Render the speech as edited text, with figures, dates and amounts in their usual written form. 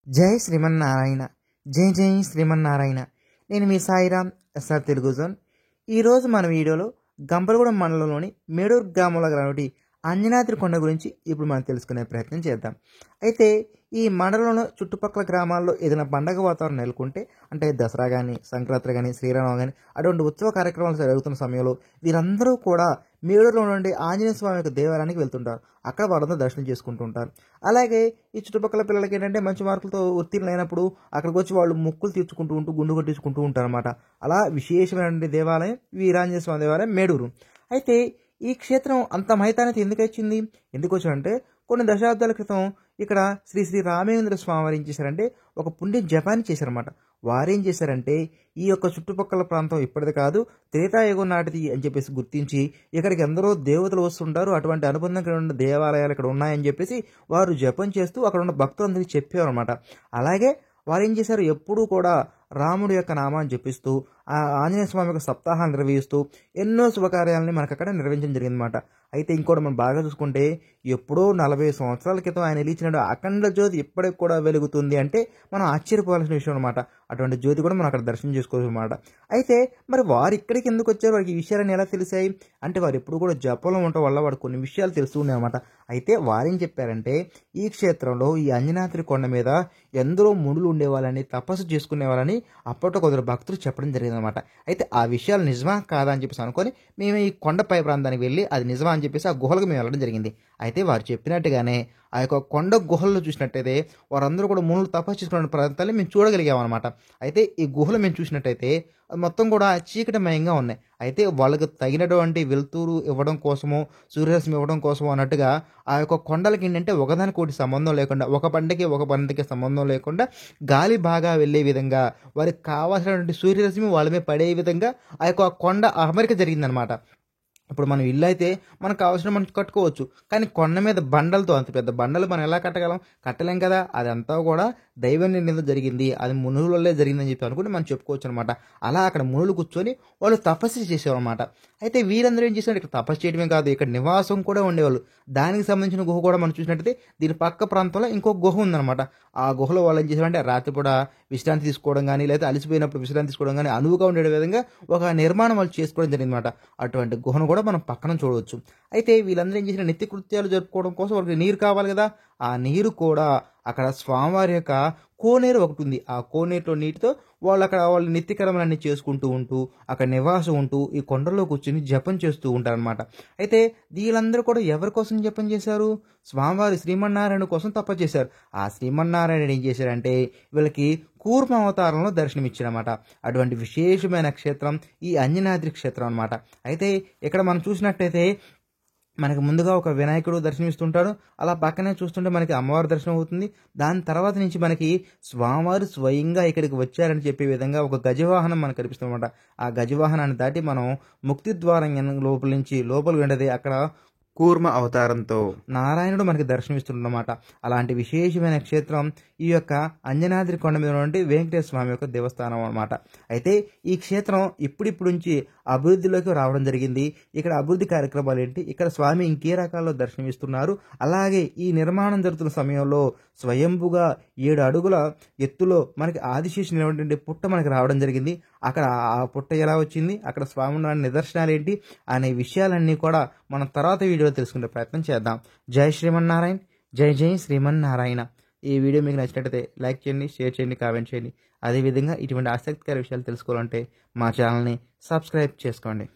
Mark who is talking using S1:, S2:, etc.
S1: జై శ్రీమన్నారాయణ. జై జై శ్రీమన్నారాయణ. నేను మీ సాయిరామ్, ఎస్ఆర్ తెలుగు జోన్. ఈరోజు మన వీడియోలో గంపలగూడెం మండలంలోని మేడూరు గ్రామంలో గలటి అంజనాద్రి కొండ గురించి ఇప్పుడు మనం తెలుసుకునే ప్రయత్నం చేద్దాం. అయితే ఈ మండలంలో చుట్టుపక్కల గ్రామాల్లో ఏదైనా పండగ వాతావరణం నెలకొంటే, అంటే దసరా కానీ, సంక్రాంతి కానీ, శ్రీరామనవమి కానీ అటువంటి ఉత్సవ కార్యక్రమాలు జరుగుతున్న సమయంలో వీరందరూ కూడా మేడూరులో నుండి ఆంజనేయ స్వామి యొక్క దేవాలయానికి వెళ్తుంటారు. అక్కడ వారందరూ దర్శనం చేసుకుంటూ ఉంటారు. అలాగే ఈ చుట్టుపక్కల పిల్లలకి ఏంటంటే మంచి మార్కులతో ఉత్తీర్ణులు అయినప్పుడు అక్కడికి వచ్చి వాళ్ళు మొక్కులు తీర్చుకుంటూ ఉంటూ గుండు కొట్టించుకుంటూ ఉంటారు అనమాట. అలా విశేషమైన దేవాలయం వీరాంజనేయ స్వామి దేవాలయం మేడూరు. అయితే ఈ క్షేత్రం అంత మహితానికి ఎందుకు వచ్చారంటే కొన్ని దశాబ్దాల క్రితం ఇక్కడ శ్రీ శ్రీ రామేంద్ర స్వామి వారు ఏం చేశారంటే ఒక పుణ్య జపాన్ని చేశారన్నమాట. వారేం చేశారంటే ఈ యొక్క చుట్టుపక్కల ప్రాంతం ఇప్పటిది కాదు, త్రేతాయుగం నాటిది అని చెప్పేసి గుర్తించి ఇక్కడికి ఎందరో దేవతలు వస్తుంటారు, అటువంటి అనుబంధం ఉన్న దేవాలయాలు ఇక్కడ ఉన్నాయని చెప్పేసి వారు జపం చేస్తూ అక్కడ ఉన్న భక్తులందరికీ చెప్పారు అనమాట. అలాగే వారు ఏం చేశారు, ఎప్పుడూ కూడా రాముడి యొక్క నామాన్ని జపిస్తూ ఆ ఆంజనేయ స్వామి యొక్క సప్తాహాన్ని నిర్వహిస్తూ ఎన్నో శుభకార్యాలని మనకు అక్కడ నిర్వహించడం జరిగిందన్నమాట. అయితే ఇంకోటి మనం బాగా చూసుకుంటే ఎప్పుడో 40 సంవత్సరాల క్రితం ఆయన నిలిచిన అఖండ జ్యోతి ఇప్పటికి కూడా వెలుగుతుంది అంటే మనం ఆశ్చర్యపోవాల్సిన విషయం అనమాట. అటువంటి జ్యోతి కూడా మనం అక్కడ దర్శనం చేసుకోవచ్చు అనమాట. అయితే మరి వారు ఇక్కడికి ఎందుకు వచ్చారు, వారికి ఈ విషయాలన్నీ ఎలా తెలిసాయి అంటే వారు ఎప్పుడు కూడా జపంలో ఉండటం వల్ల వాడు కొన్ని విషయాలు తెలుస్తూ ఉన్నాయి అనమాట. అయితే వారేం చెప్పారంటే ఈ క్షేత్రంలో ఈ అంజనాద్రి కొండ మీద ఎందరో మునులు ఉండేవాళ్ళని, తపస్సు చేసుకునే వాళ్ళని అప్పట్లో కొందరు భక్తులు చెప్పడం జరిగిందనమాట. అయితే ఆ విషయాలు నిజమా కాదా అని చెప్పేసి అనుకొని మేము ఈ కొండపై ప్రాంతానికి వెళ్ళి అది నిజమా అని చెప్పేసి ఆ గుహలకు మేము వెళ్ళడం జరిగింది. అయితే వారు చెప్పినట్టుగానే ఆ యొక్క కొండ గుహల్లో చూసినట్టయితే వారందరూ కూడా మునులు తపస్సు చేసుకున్న ప్రాంతాన్ని మేము చూడగలిగామన్నమాట. అయితే ఈ గుహలు మేము చూసినట్టయితే మొత్తం కూడా చీకటిమయంగా ఉన్నాయి. అయితే వాళ్ళకు తగినటువంటి వెలుతురు ఇవ్వడం కోసమో, సూర్యరశ్మి ఇవ్వడం కోసమో అన్నట్టుగా ఆ యొక్క కొండలకి ఏంటంటే ఒకదానికోటి సంబంధం లేకుండా, ఒక పంటకి ఒక పంటకి సంబంధం లేకుండా గాలి బాగా వెళ్ళే విధంగా వారికి కావాల్సినటువంటి సూర్యరశ్మి వాళ్ళ మీద పడే విధంగా ఆ యొక్క కొండ అమరిక జరిగిందనమాట. ఇప్పుడు మనం ఇల్లు అయితే మనకు కావాల్సిన మనం కట్టుకోవచ్చు, కానీ కొండ మీద బండలతో, అంత పెద్ద బండలు మనం ఎలా కట్టగలం, కట్టలేం కదా. అదంతా కూడా దైవ నిర్ణయం జరిగింది, అది మునుల వల్లే జరిగిందని చెప్పి అనుకుంటే మనం చెప్పుకోవచ్చు అనమాట. అలా అక్కడ మునులు కూర్చొని వాళ్ళు తపస్సు చేసేవారు అనమాట. అయితే వీరందరూ ఏం చేశారు, ఇక్కడ తపస్సు చేయడమే కాదు ఇక్కడ నివాసం కూడా ఉండేవాళ్ళు. దానికి సంబంధించిన గుహ కూడా మనం చూసినట్టయితే దీని పక్క ప్రాంతంలో ఇంకొక గుహ ఉందన్నమాట. ఆ గుహలో వాళ్ళు ఏం చేశారంటే రాత్రిపూట విశ్రాంతి తీసుకోవడం కానీ, లేదా అలసిపోయినప్పుడు విశ్రాంతి తీసుకోవడం కానీ అనువుగా ఉండే విధంగా ఒక నిర్మాణం వాళ్ళు చేసుకోవడం జరిగిందన్నమాట. అటువంటి గుహను కూడా మనం పక్కన చూడవచ్చు. అయితే వీళ్ళందరూ ఏం చేసిన నిత్యకృత్యాలు జరుపుకోవడం కోసం వాళ్ళకి నీరు కావాలి కదా, ఆ నీరు కూడా అక్కడ స్వామివారి యొక్క కోనేరు ఒకటి ఉంది. ఆ కోనేరులో నీటితో వాళ్ళు అక్కడ వాళ్ళు నిత్యకర్మలన్నీ చేసుకుంటూ ఉంటూ అక్కడ నివాసం ఉంటూ ఈ కొండల్లో కూర్చుని జపం చేస్తూ ఉంటారనమాట. అయితే వీళ్ళందరూ కూడా ఎవరి కోసం జపం చేశారు, స్వామివారి శ్రీమన్నారాయణ కోసం తపస్సు చేశారు. ఆ శ్రీమన్నారాయణ ఏం చేశారంటే వీళ్ళకి కూర్మ అవతారంలో దర్శనమిచ్చారన్నమాట. అటువంటి విశేషమైన క్షేత్రం ఈ అంజనాద్రి క్షేత్రం అనమాట. అయితే ఇక్కడ మనం చూసినట్టయితే మనకి ముందుగా ఒక వినాయకుడు దర్శనమిస్తుంటాడు, అలా పక్కనే చూస్తుంటే మనకి అమ్మవారి దర్శనం అవుతుంది. దాని తర్వాత నుంచి మనకి స్వామివారు స్వయంగా ఇక్కడికి వచ్చారని చెప్పే విధంగా ఒక గజవాహనం మనకు కనిపిస్తుంది అనమాట. ఆ గజవాహనాన్ని దాటి మనం ముక్తి ద్వారం లోపల నుంచి లోపలికి వెళ్ళేది అక్కడ కూర్మ అవతారంతో నారాయణుడు మనకి దర్శనమిస్తుందన్నమాట. అలాంటి విశేషమైన క్షేత్రం ఈ యొక్క అంజనాద్రి కొండ మీద ఉన్నటువంటి వెంకటేశ్వర స్వామి యొక్క దేవస్థానం అనమాట. అయితే ఈ క్షేత్రం ఇప్పుడిప్పుడు నుంచి అభివృద్ధిలోకి రావడం జరిగింది. ఇక్కడ అభివృద్ధి కార్యక్రమాలు ఏంటి, ఇక్కడ స్వామి ఇంకే రకాల్లో దర్శనమిస్తున్నారు, అలాగే ఈ నిర్మాణం జరుగుతున్న సమయంలో స్వయంభుగా 7 అడుగుల ఎత్తులో మనకి ఆదిశేషుని అనేటువంటి పుట్ట మనకి రావడం జరిగింది. అక్కడ ఆ పుట్ట ఎలా వచ్చింది, అక్కడ స్వామి నిదర్శనాలు ఏంటి అనే విషయాలన్నీ కూడా మనం తర్వాత వీడియోలో తెలుసుకునే ప్రయత్నం చేద్దాం. జై శ్రీమన్నారాయణ. జై జై శ్రీమన్నారాయణ. ఈ వీడియో మీకు నచ్చినట్లయితే లైక్ చేయండి, షేర్ చేయండి, కామెంట్ చేయండి. అదేవిధంగా ఇటువంటి ఆసక్తికర విషయాలు తెలుసుకోవాలంటే మా ఛానల్ని సబ్స్క్రైబ్ చేసుకోండి.